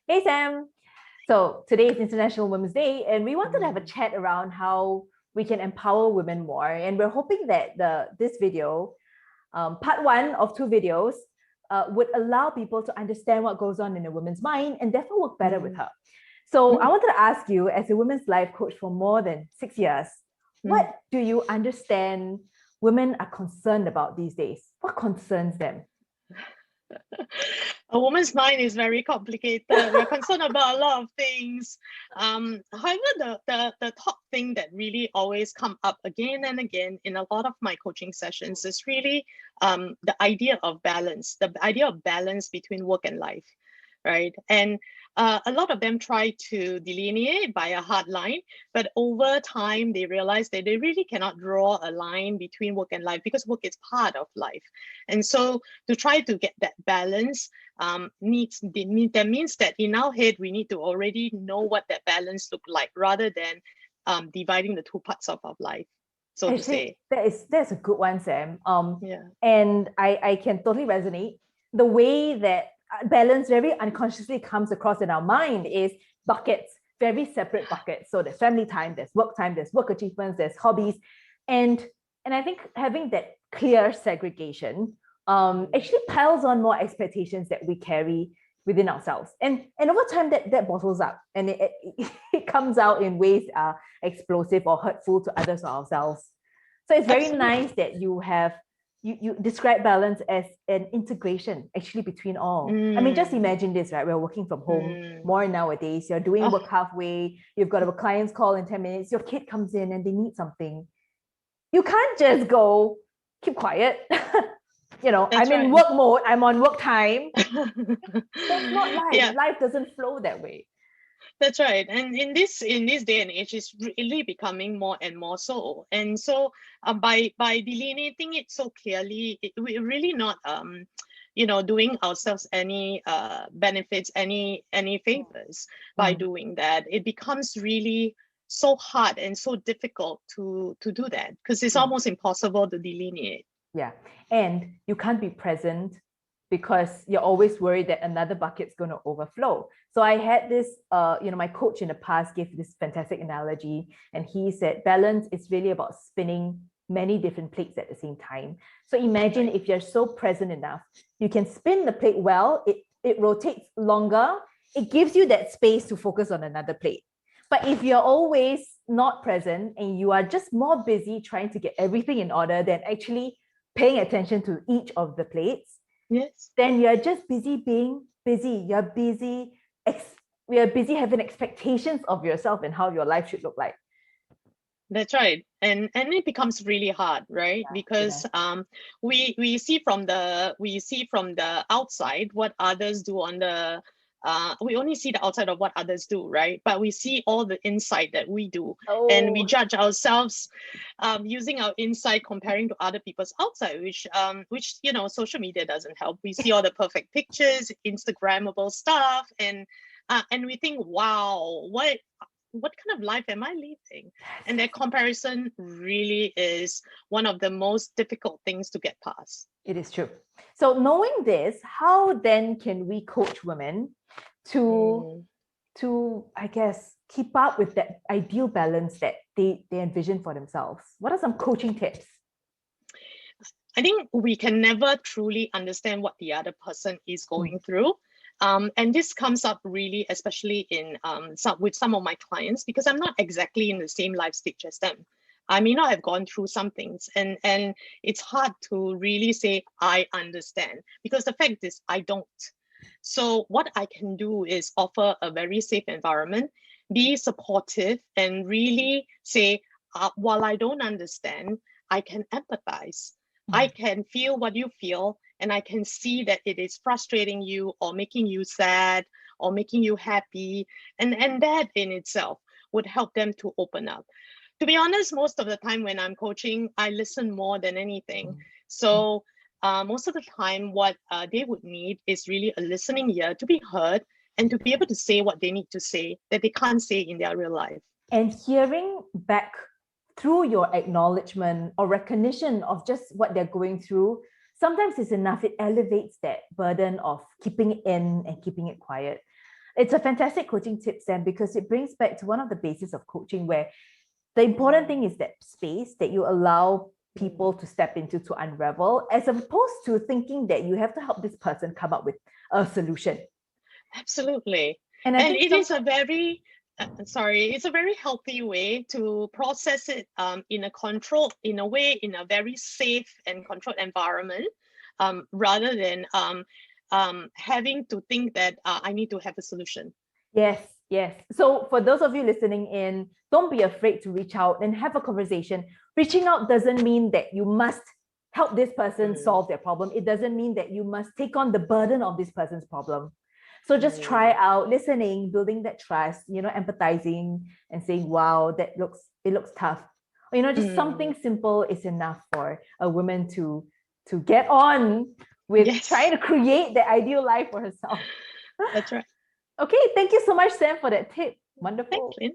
Hey Sam. So today is International Women's Day, and we wanted to have a Mm. chat around how we can empower women more. And we're hoping that this video, part one of two videos, would allow people to understand what goes on in a woman's mind and therefore work better with Mm. her. So I Mm. wanted to ask you, as a women's life coach for more than 6 years, Mm. what do you understand women are concerned about these days? What concerns them? A woman's mind is very complicated. We're concerned about a lot of things. However, the top thing that really always come up again and again in a lot of my coaching sessions is really the idea of balance, the idea of balance between work and life, right? And a lot of them try to delineate by a hard line, but over time they realize that they really cannot draw a line between work and life because work is part of life. And so to try to get that balance that means that in our head we need to already know what that balance look like rather than dividing the two parts of our life, so to Actually, say. that's a good one, Sam. Yeah. And I can totally resonate. The way that balance very unconsciously comes across in our mind is buckets, very separate buckets. So there's family time, there's work achievements, there's hobbies, and I think having that clear segregation actually piles on more expectations that we carry within ourselves, and over time that bottles up, and it comes out in ways explosive or hurtful to others or ourselves. So it's very Absolutely. nice that you describe balance as an integration actually between all. I mean, just Mm. imagine this, right? We're working from home Mm. more nowadays. You're doing Oh, work halfway, you've got a client's call in 10 minutes, your kid comes in and they need something. You can't just go, keep quiet. that's I'm in right. work mode, I'm on work time. That's not life. Yeah. Life doesn't flow that way. That's right. And in this day and age, it's really becoming more and more so. And so by delineating it so clearly, we're really not doing ourselves any benefits, any favors by Mm. doing that. It becomes really so hard and so difficult to do that because it's Mm. almost impossible to delineate. Yeah. And you can't be present because you're always worried that another bucket's going to overflow. So I had this, my coach in the past gave this fantastic analogy, and he said balance is really about spinning many different plates at the same time. So imagine Right. if you're so present enough, you can spin the plate well, it rotates longer, it gives you that space to focus on another plate. But if you're always not present and you are just more busy trying to get everything in order than actually paying attention to each of the plates, Yes. then you're just busy being busy. You're busy having expectations of yourself and how your life should look like. That's right. And it becomes really hard, right? Yeah. Because we see from the outside what others do on the we only see the outside of what others do, right? But we see all the inside that we do, and we Oh, judge ourselves using our inside comparing to other people's outside, which social media doesn't help. We see all the perfect pictures, Instagrammable stuff, and we think, wow, what kind of life am I living? And that comparison really is one of the most difficult things to get past. it is true. So knowing this, how then can we coach women to Mm. I guess, keep up with that ideal balance that they envision for themselves? What are some coaching tips? I think we can never truly understand what the other person is Mm. going through. And this comes up really, especially in with some of my clients, because I'm not exactly in the same life stage as them. I may not have gone through some things, and it's hard to really say I understand because the fact is I don't. So what I can do is offer a very safe environment, be supportive, and really say, while I don't understand, I can empathize. I Mm. can feel what you feel, and I can see that it is frustrating you or making you sad or making you happy. And that in itself would help them to open up. To be honest, most of the time when I'm coaching, I listen more than anything. Mm. So most of the time, what they would need is really a listening ear to be heard and to be able to say what they need to say that they can't say in their real life. And hearing back through your acknowledgement or recognition of just what they're going through, sometimes it's enough. It elevates that burden of keeping it in and keeping it quiet. It's a fantastic coaching tip, Sam, because it brings back to one of the bases of coaching, where the important thing is that space that you allow people to step into to unravel, as opposed to thinking that you have to help this person come up with a solution. Absolutely. And I And think it is a very, it's a very healthy way to process it in a way, in a very safe and controlled environment, rather than having to think that I need to have a solution. Yes, yes. So for those of you listening in, don't be afraid to reach out and have a conversation. Reaching out doesn't mean that you must help this person solve their problem. It doesn't mean that you must take on the burden of this person's problem. So just try out listening, building that trust, empathizing and saying, wow, it looks tough. Or, just something simple is enough for a woman to get on with trying to create the ideal life for herself. That's right. Okay, thank you so much, Sam, for that tip. Wonderful. Thanks, Lynn.